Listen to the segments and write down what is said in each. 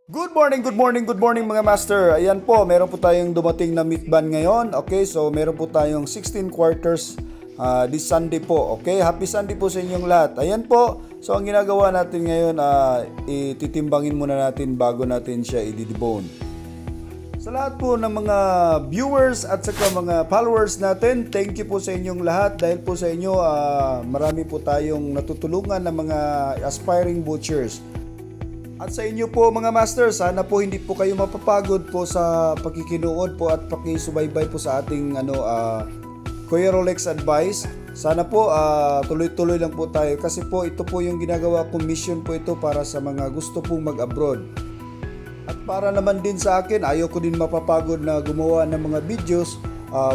Good morning, good morning, good morning mga master. Ayan po, meron po tayong dumating na meat ban ngayon. Okay, so meron po tayong 16 quarters this Sunday po. Okay, happy Sunday po sa inyong lahat. Ayan po, so ang ginagawa natin ngayon, ititimbangin muna natin bago natin siya i-debone. Sa lahat po ng mga viewers at saka mga followers natin, thank you po sa inyong lahat. Dahil po sa inyo, marami po tayong natutulungan ng mga aspiring butchers. At sa inyo po mga master, sana po hindi po kayo mapapagod po sa pakikinood po at pakisubaybay po sa ating Kuya Rolex advice. Sana po tuloy-tuloy lang po tayo kasi po ito po yung ginagawa kong mission po ito para sa mga gusto pong mag-abroad. At para naman din sa akin, ayaw ko din mapapagod na gumawa ng mga videos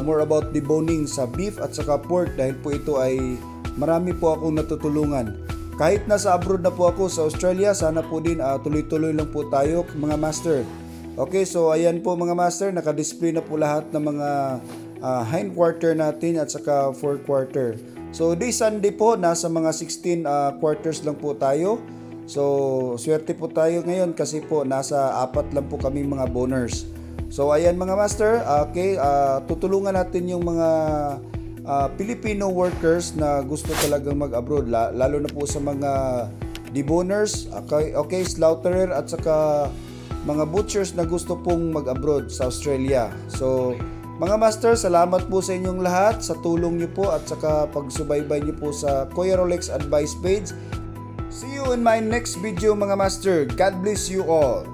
more about deboning sa beef at saka pork dahil po ito ay marami po akong natutulungan. Kahit nasa abroad na po ako sa Australia, sana po din tuloy-tuloy lang po tayo mga master. Okay, so ayan po mga master, naka-display na po lahat ng mga hind quarter natin at saka fore quarter. So this Sunday po, nasa mga 16 quarters lang po tayo. So swerte po tayo ngayon kasi po nasa 4 lang po kaming mga boners. So ayan mga master, okay, tutulungan natin yung mga Filipino workers na gusto talagang mag-abroad, lalo na po sa mga deboners, okay, slaughterer at saka mga butchers na gusto pong mag-abroad sa Australia. So mga master, salamat po sa inyong lahat sa tulong niyo po at saka pagsubaybay niyo po sa Kuya Rolex Advice page. See you in my next video mga master. God bless you all.